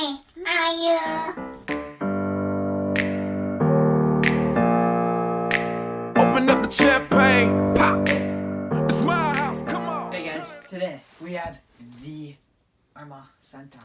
Hi, are you? Open up the champagne, pop. It's my house, come on. Hey guys, today we have the Arrma Senton.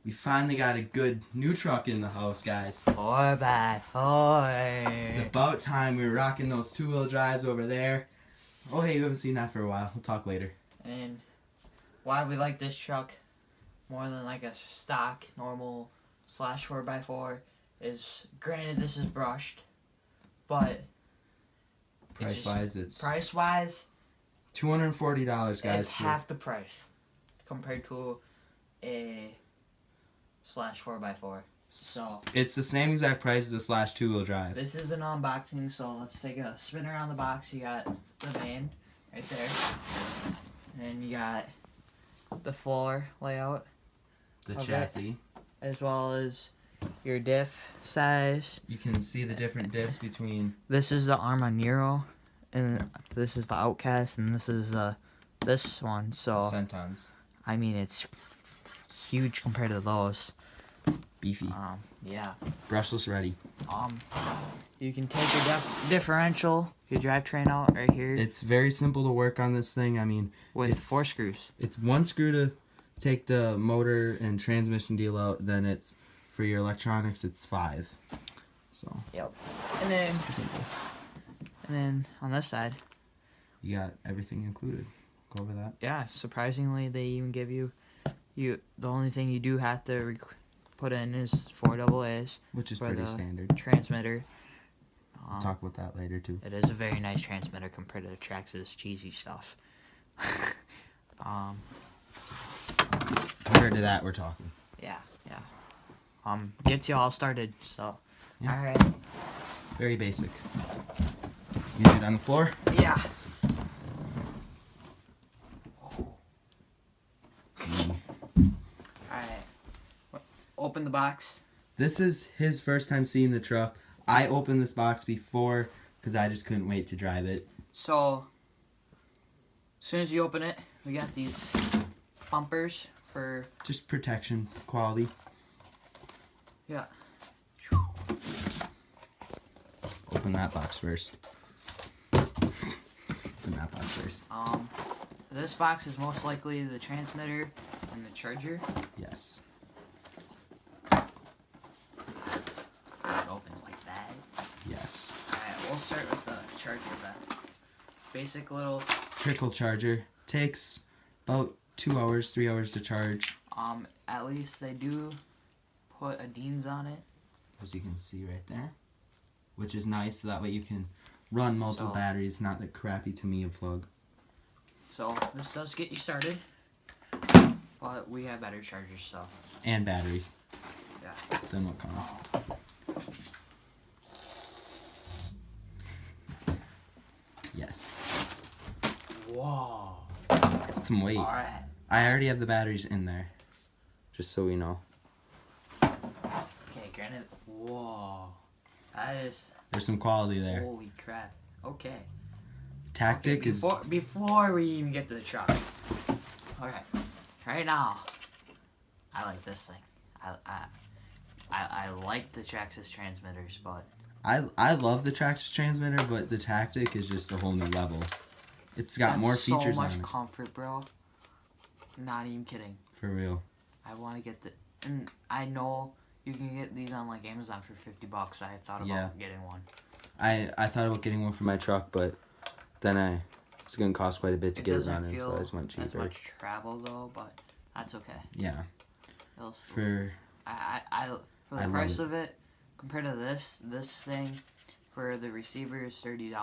We finally got a good new truck in the house, guys. 4x4. It's about time. We were rocking those two-wheel drives over there. Oh, hey, you haven't seen that for a while. We'll talk later. And why we like this truck more than like a stock, normal / 4x4 is, granted this is brushed, but Price-wise, it's price-wise, $240, guys. it's half the price compared to a / 4x4. So It's the same exact price as a / two-wheel drive. this is an unboxing, so let's take a spin around the box. You got the van right there, and you got the floor layout, The Okay. chassis. as well as your diff size. You can see the different diffs between. This is the Arrma Nero, and this is the Outcast, and this is this one. The So Sentons. I mean, it's huge compared to those. Beefy. Yeah. Brushless ready. You can take your differential, your drivetrain out right here It's very simple to work on this thing. I mean, with it's 4 screws. It's one screw to take the motor and transmission deal out. Then it's for your electronics. It's 5. So Yep. And then simple. on this side, You got everything included. Go over that. yeah, surprisingly they even give you the only thing you do have to put in is 4 AA's Which is for pretty the standard. transmitter. We'll talk about that later too. It is a very nice transmitter compared to the Traxxas cheesy stuff. Compared to that, we're talking. Yeah. Gets you all started. So, Yeah. all right. Very basic. You gonna do it on the floor? Yeah. All right. Open the box. This is his first time seeing the truck. I opened this box before because I just couldn't wait to drive it. So, as soon as you open it, we got these bumpers for, Just protection, quality. yeah. Open that box first. Open that box first. This box is most likely the transmitter and the charger. Yes. It opens like that. Yes. Alright, we'll start with the charger then. Basic little, Trickle charger. Takes about 2 hours, 3 hours to charge. at least they do put a Dean's on it. As you can see right there. Which is nice, so that way you can run multiple So- batteries, not the crappy Tamiya plug. So, this does get you started. But we have better chargers, so, And batteries. yeah. Then what comes. Yes. Whoa. It's got some weight. Alright. I already have the batteries in there. Just so we know. Okay, granted. Whoa. That is, There's some quality there. holy crap. Okay. Tactic Okay, is... before we even get to the truck. Alright. Right now, I like this thing. I like the Traxxas transmitters, but I love the Traxxas transmitter, but the Tactic is just a whole new level. It's got more features so on much it. comfort, bro. Not even kidding. For real. I want to get and I know you can get these on like Amazon for $50. I thought about getting one. I thought about getting one for my truck, but then it's going to cost quite a bit to get it on it, so I just went as cheaper. much travel though, but that's okay. Yeah. It'll still, For for the I love price it. of it compared to this thing for the receiver is $30,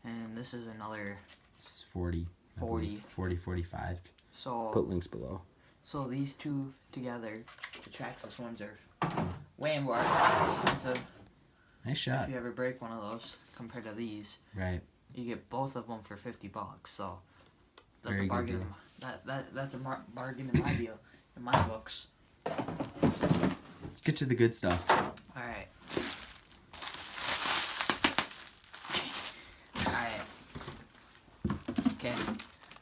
and this is another it's 40. I 40. believe. 40, 45. So Put links below. so these two together, the Traxxas ones are way more expensive. Nice shot. If you ever break one of those compared to these, Right. you get both of them for $50. So that's Very a good bargain. deal. That's a bargain in my deal, in my books. Let's get to the good stuff. All right. All right. Okay.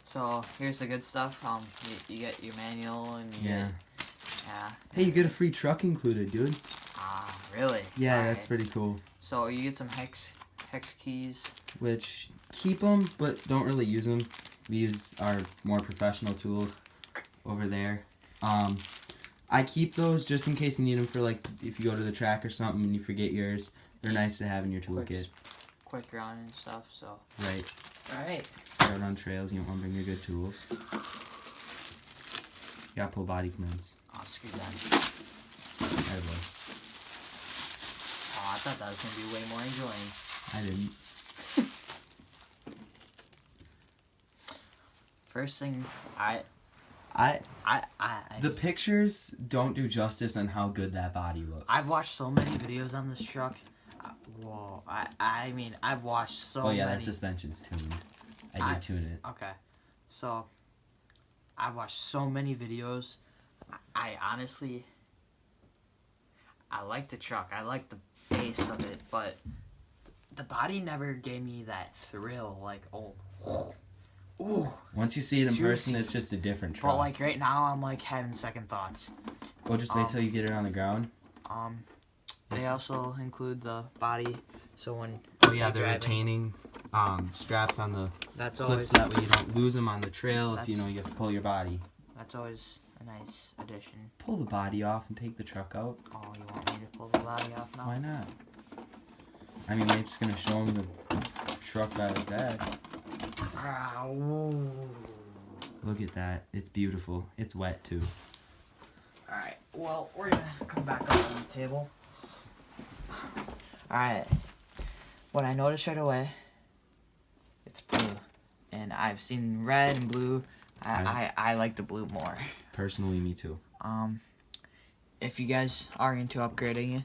So here's the good stuff. You get your manual and you get Yeah. Hey, you get a free truck included, dude. Ah, really? Yeah, All that's right. pretty cool. So you get some hex keys. Which, keep them, but don't really use them. We use our more professional tools over there. I keep those just in case you need them for, like, if you go to the track or something and you forget yours. They're nice to have in your toolkit. Quick run and stuff, so. Right. Alright. Out on trails, you don't want to bring your good tools. You gotta pull body commands. Oh, screw that. I will. Oh, I thought that was going to be way more enjoying. I didn't. First thing, The pictures don't do justice on how good that body looks. I've watched so many videos on this truck. Whoa, I mean, I've watched so many. Oh yeah, that suspension's tuned. I did tune it. Okay, so I've watched so many videos. I honestly, I like the truck. I like the base of it, but the body never gave me that thrill. Like, oh, ooh. Once you see it in person, Juicy. it's just a different truck. But like right now, I'm like having second thoughts. Well, just wait till you get it on the ground. They also include the body, so when Oh yeah, you're the driving, retaining straps on the that's clips, always that way you don't lose them on the trail if you That's- know you have to pull your body. that's always a nice addition. Pull the body off and take the truck out. Oh, you want me to pull the body off now? Why not? I mean, we're just gonna show them the truck out of bed. Look at that. It's beautiful. It's wet too. Alright, well, we're gonna come back up on the table. Alright, what I noticed right away, it's blue. And I've seen red and blue. I like the blue more. Personally, me too. If you guys are into upgrading it,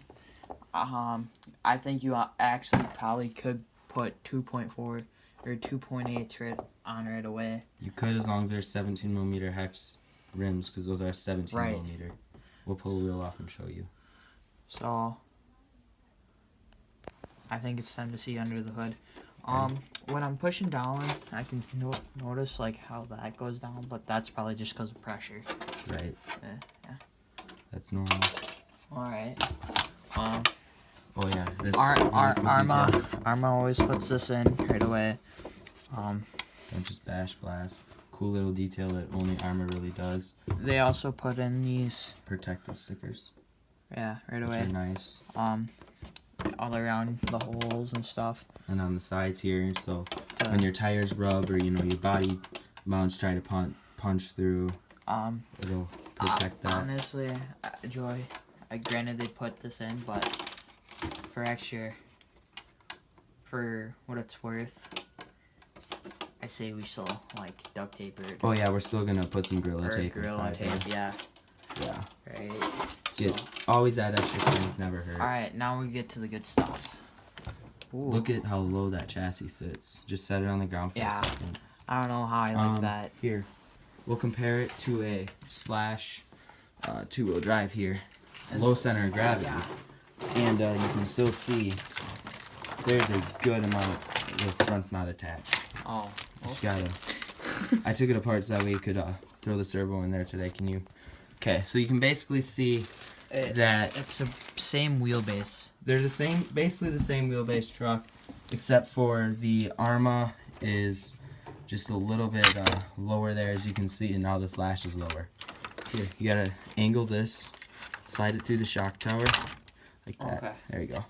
I think you actually probably could put 2.4 or 2.8 on right away. You could, as long as there's 17mm hex rims, because those are 17mm. Right. We'll pull the wheel off and show you. So I think it's time to see under the hood. When I'm pushing down, I can notice like how that goes down, but that's probably just because of pressure. Right. Yeah. That's normal. All right. Oh yeah. This Arrma always puts this in right away. Don't just bash blast. Cool little detail that only Arrma really does. They also put in these. Protective stickers. Yeah, right Which away. are nice. All around the holes and stuff. And on the sides here, so when your tires rub or your body mounts try to punch through, it'll protect that. Honestly, Joy, granted they put this in, but for what it's worth, I say we still like duct tape it. Oh yeah, we're still gonna put some Gorilla Or tape Gorilla inside tape, there. yeah. Yeah. Right. Always add extra strength, never hurt. Alright, now we get to the good stuff. Ooh. Look at how low that chassis sits. Just set it on the ground for Yeah. a second. I don't know how I like that. Here, we'll compare it to a Slash two-wheel drive here. Low center of gravity. Yeah. And you can still see there's a good amount. The front's not attached. Oh. Just gotta. I took it apart so that way you could throw the servo in there today. Can you? Okay, so you can basically see that It's the same wheelbase. they're basically the same wheelbase truck, except for the Arrma is just a little bit lower there, as you can see, and now the Slash is lower. Here, you gotta angle this, slide it through the shock tower, like that. Okay. There you go.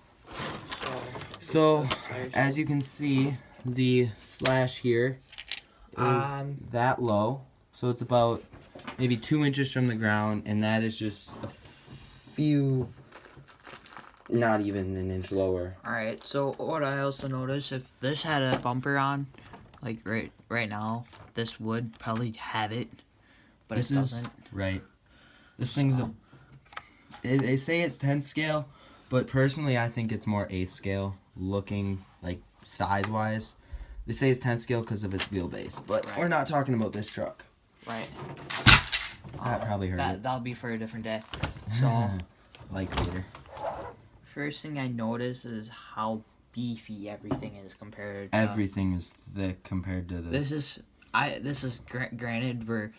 So, As you can see, the Slash here is that low, so it's about maybe 2 inches from the ground, and that is just a few, not even an inch lower. Alright, so what I also noticed, if this had a bumper on, like right now, this would probably have it, but it doesn't. Right. This thing's they say it's 10 scale, but personally I think it's more 8 scale looking, like size-wise. They say it's 10 scale because of its wheelbase, but we're not talking about this truck. Right. That probably hurt it. That'll be for a different day. So, like later. first thing I noticed is how beefy everything is compared to... Everything is thick compared to the... This is granted, we're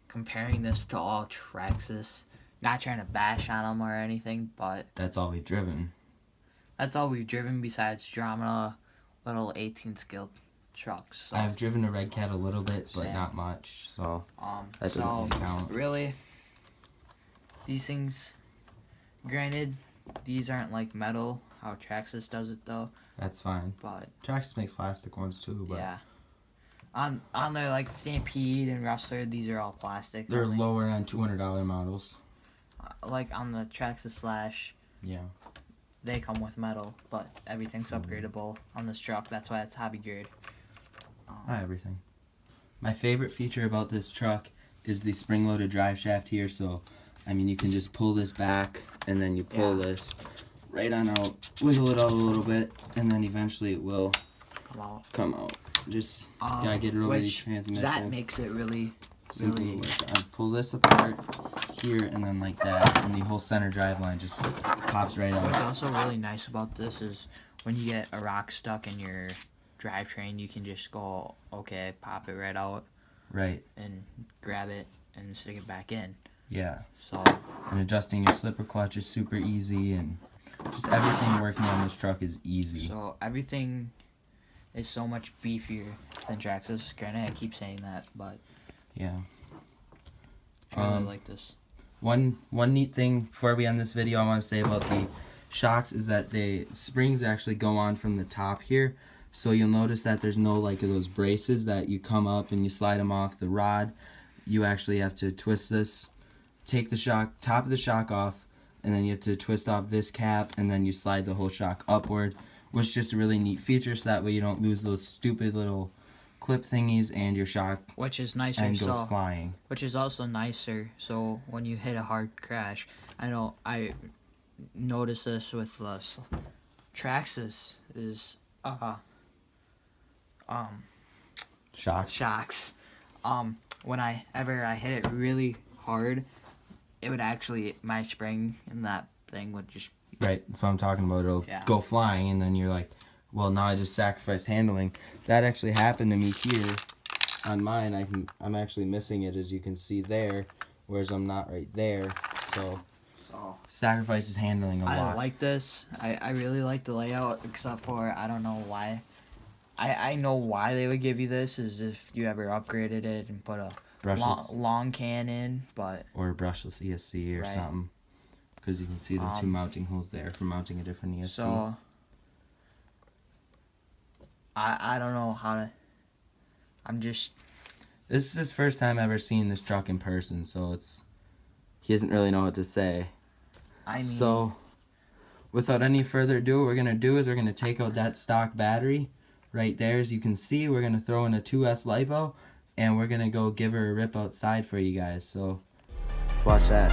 comparing this to all Traxxas not trying to bash on them or anything, but That's all we've driven. that's all we've driven besides Arrma little 18-skilled trucks. So, I've driven a Red Cat a little bit, but Same. not much. So that doesn't so really count. really, these things, granted, these aren't like metal, how Traxxas does it though, That's fine. but Traxxas makes plastic ones too, but yeah. On their like Stampede and Rustler, these are all plastic. they're only. lower on $200 models. Like on the Traxxas Slash, Yeah. they come with metal, but everything's upgradable on this truck. That's why it's hobby grade. Not everything. My favorite feature about this truck is the spring-loaded drive shaft here. So, I mean, you can just pull this back, and then you pull this right on out, wiggle it out a little bit, and then eventually it will Wow. come out. Just gotta get it over the Which transmission. that makes it really, Simple really. to work on. Pull this apart here, and then like that, and the whole center drive line just pops right What's out. also really nice about this is when you get a rock stuck in your drivetrain, you can just go, okay, pop it right out Right. and grab it and stick it back in. Yeah. So And adjusting your slipper clutch is super easy, and just everything working on this truck is easy. So everything is so much beefier than Traxxas. Granted, I keep saying that, but Yeah. I really like this. One neat thing before we end this video I want to say about the shocks is that the springs actually go on from the top here. So you'll notice that there's no like those braces that you come up and you slide them off the rod. You actually have to twist this, take the top of the shock off, and then you have to twist off this cap, and then you slide the whole shock upward, which is just a really neat feature, so that way you don't lose those stupid little clip thingies and your shock Which is nicer. end goes So, flying. which is also nicer. So when you hit a hard crash, I noticed this with the Traxxas is Shocks. shocks. Whenever I hit it really hard, it would actually, my spring in that thing would just, Right, that's what I'm talking about. It'll Yeah. go flying, and then you're like, well, now I just sacrificed handling. That actually happened to me here on mine. I'm actually missing it, as you can see there, whereas I'm not right there. So sacrifices handling a I lot. like this. I really like the layout, except for I don't know why. I know why they would give you this, is if you ever upgraded it and put a Brushless long can in, but or a brushless ESC or Right. something, because you can see the two mounting holes there for mounting a different ESC. so I don't know how to. This is his first time ever seeing this truck in person, so he doesn't really know what to say. I mean, So, without any further ado, what we're going to do is we're going to take out that stock battery right there. As you can see, we're going to throw in a 2S LiPo, and we're going to go give her a rip outside for you guys. So, let's watch that.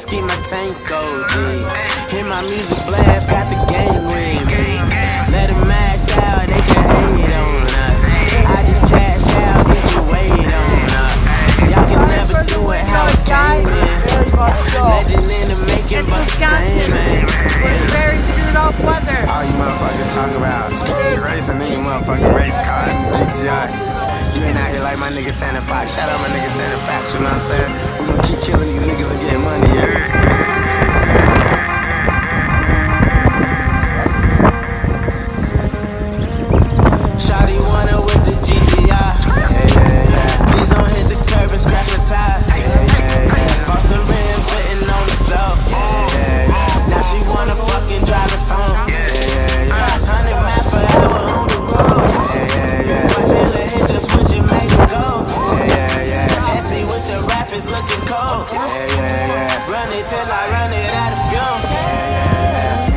gas, keep my tank OD. Hear my music blast, got the gang with me. Let them act out, they can hate on us. I just cash out, get your weight on up. Y'all can never do it how it came in. Legend in the making, but the same, man. It's very screwed up weather. All you motherfuckers talk about street racing, then you motherfucking race car and GTI. You ain't out here like my nigga Tanner Fox. Shout out my nigga Tanner Fox, you know what I'm saying? We gon' keep killing these niggas and getting money, you heard? Shawty wanna with the GTI. Yeah. Please don't hit the curb and scratch my tires. Yeah. Bought some rims sitting on the floor. Yeah. Now she wanna fucking drive us home. Yeah. 500 miles per hour on the road. Yeah. My Taylor hit the switch and make it go. Yeah. ST with the rappers looking cold. Yeah. Run it till I run it out of fuel. Yeah.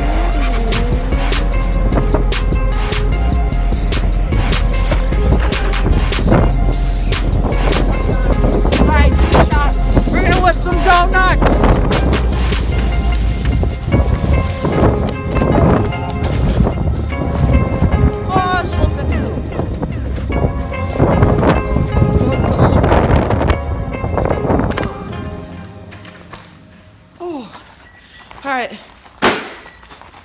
Alright, shot. We're gonna whip some donuts. Oh, it's slipping. Alright.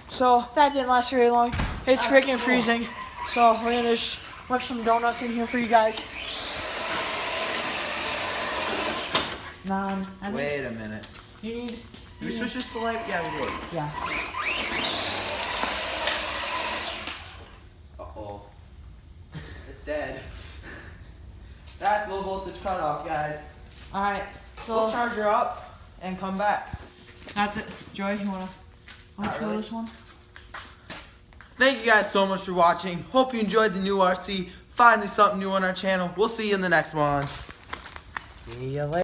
So that didn't last very long. It's freaking freezing. So we're gonna just whip some donuts in here for you guys. Wait a minute. You need. Did we switch this to light? Yeah, we did. Yeah. Uh-oh. It's dead. That's low voltage cutoff, guys. Alright. We'll So charge her up and come back. that's it. Joy, you wanna Not show really. this one? Thank you guys so much for watching. Hope you enjoyed the new RC. Finally something new on our channel. We'll see you in the next one. See ya later.